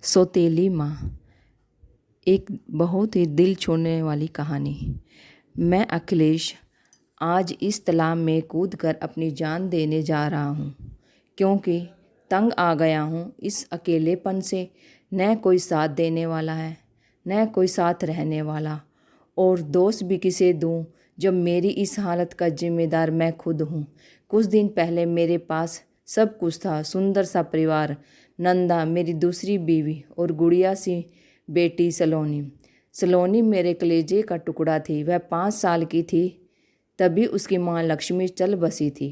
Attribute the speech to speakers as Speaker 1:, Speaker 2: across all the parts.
Speaker 1: सौतेली माँ, एक बहुत ही दिल छूने वाली कहानी। मैं अखिलेश आज इस तालाब में कूदकर अपनी जान देने जा रहा हूँ, क्योंकि तंग आ गया हूँ इस अकेलेपन से। न कोई साथ देने वाला है, न कोई साथ रहने वाला, और दोस्त भी किसे दूँ जब मेरी इस हालत का जिम्मेदार मैं खुद हूँ। कुछ दिन पहले मेरे पास सब कुछ था, सुंदर सा परिवार, नंदा मेरी दूसरी बीवी और गुड़िया सी बेटी सलोनी। सलोनी मेरे कलेजे का टुकड़ा थी। वह 5 साल की थी तभी उसकी माँ लक्ष्मी चल बसी थी।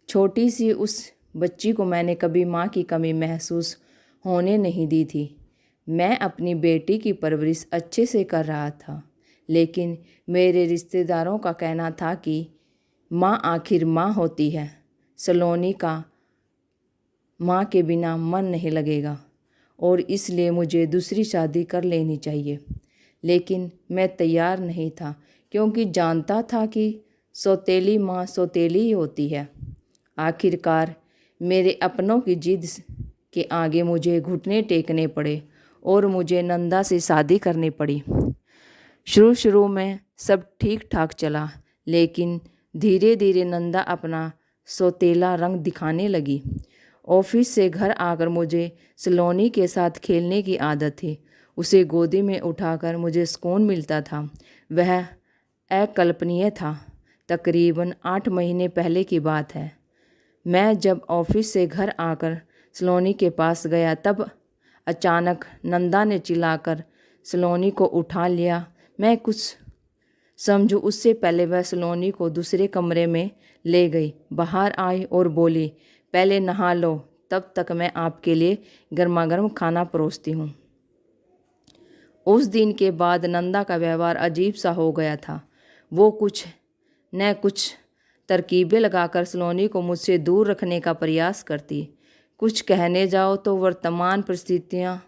Speaker 1: छोटी सी उस बच्ची को मैंने कभी माँ की कमी महसूस होने नहीं दी थी। मैं अपनी बेटी की परवरिश अच्छे से कर रहा था, लेकिन मेरे रिश्तेदारों का कहना था कि माँ आखिर माँ होती है, सलोनी का माँ के बिना मन नहीं लगेगा और इसलिए मुझे दूसरी शादी कर लेनी चाहिए। लेकिन मैं तैयार नहीं था, क्योंकि जानता था कि सौतेली माँ सौतेली ही होती है। आखिरकार मेरे अपनों की जिद के आगे मुझे घुटने टेकने पड़े और मुझे नंदा से शादी करनी पड़ी। शुरू में सब ठीक ठाक चला, लेकिन धीरे धीरे नंदा अपना सौतेला रंग दिखाने लगी। ऑफिस से घर आकर मुझे सलोनी के साथ खेलने की आदत थी। उसे गोदी में उठाकर मुझे सुकून मिलता था। वह अकल्पनीय था। तकरीबन 8 महीने पहले की बात है। मैं जब ऑफिस से घर आकर सलोनी के पास गया, तब अचानक नंदा ने चिल्लाकर सलोनी को उठा लिया। मैं कुछ समझूं उससे पहले वह सलोनी को दूसरे कमरे में ले गई, बाहर आई और बोली, पहले नहा लो, तब तक मैं आपके लिए गर्मा गर्म खाना परोसती हूँ। उस दिन के बाद नंदा का व्यवहार अजीब सा हो गया था। वो कुछ न कुछ तरकीबें लगाकर सलोनी को मुझसे दूर रखने का प्रयास करती। कुछ कहने जाओ तो वर्तमान परिस्थितियाँ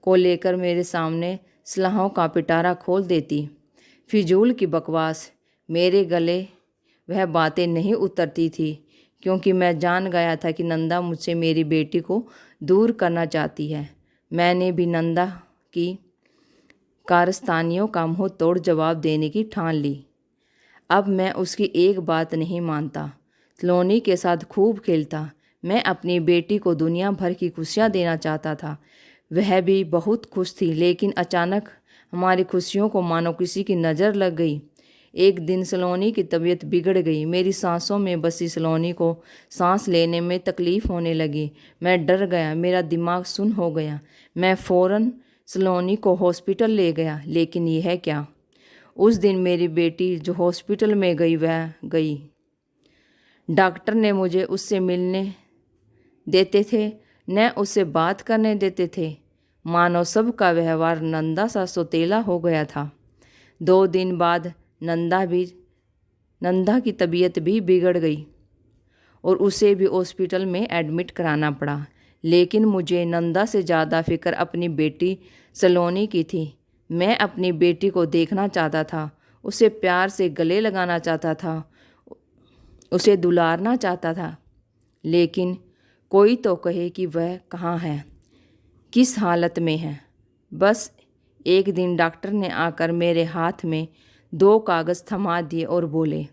Speaker 1: को लेकर मेरे सामने सलाहों का पिटारा खोल देती। फिजूल की बकवास, मेरे गले वह बातें नहीं उतरती थी, क्योंकि मैं जान गया था कि नंदा मुझसे मेरी बेटी को दूर करना चाहती है। मैंने भी नंदा की कारस्तानियों का मुँह तोड़ जवाब देने की ठान ली। अब मैं उसकी एक बात नहीं मानता। सलोनी के साथ खूब खेलता। मैं अपनी बेटी को दुनिया भर की खुशियाँ देना चाहता था। वह भी बहुत खुश थी, लेकिन अचानक हमारी खुशियों को मानो किसी की नज़र लग गई। एक दिन सलोनी की तबीयत बिगड़ गई। मेरी सांसों में बसी सलोनी को सांस लेने में तकलीफ़ होने लगी। मैं डर गया, मेरा दिमाग सुन्न हो गया। मैं फ़ौरन सलोनी को हॉस्पिटल ले गया, लेकिन यह क्या, उस दिन मेरी बेटी जो हॉस्पिटल में गई वह गई। डॉक्टर ने मुझे उससे मिलने देते थे, न उससे बात करने देते थे। मानो सबका व्यवहार नंदा सा सौतेला हो गया था। 2 दिन बाद नंदा की तबीयत भी बिगड़ गई और उसे भी हॉस्पिटल में एडमिट कराना पड़ा। लेकिन मुझे नंदा से ज़्यादा फिक्र अपनी बेटी सलोनी की थी। मैं अपनी बेटी को देखना चाहता था, उसे प्यार से गले लगाना चाहता था, उसे दुलारना चाहता था। लेकिन कोई तो कहे कि वह कहाँ है, किस हालत में है। बस एक दिन डॉक्टर ने आकर मेरे हाथ में 2 कागज़ थमा दिए और बोले,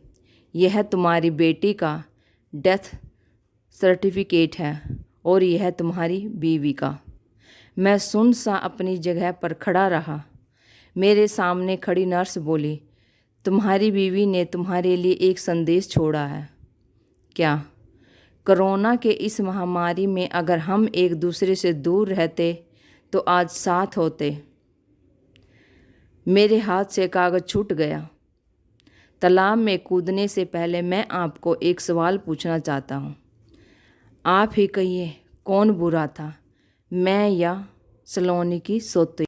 Speaker 1: यह तुम्हारी बेटी का डेथ सर्टिफिकेट है और यह तुम्हारी बीवी का। मैं सुन्न सा अपनी जगह पर खड़ा रहा। मेरे सामने खड़ी नर्स बोली, तुम्हारी बीवी ने तुम्हारे लिए एक संदेश छोड़ा है। क्या? कोरोना के इस महामारी में अगर हम एक दूसरे से दूर रहते तो आज साथ होते। मेरे हाथ से कागज़ छूट गया। तालाब में कूदने से पहले मैं आपको एक सवाल पूछना चाहता हूँ। आप ही कहिए, कौन बुरा था, मैं या सलोनी की सौतेली?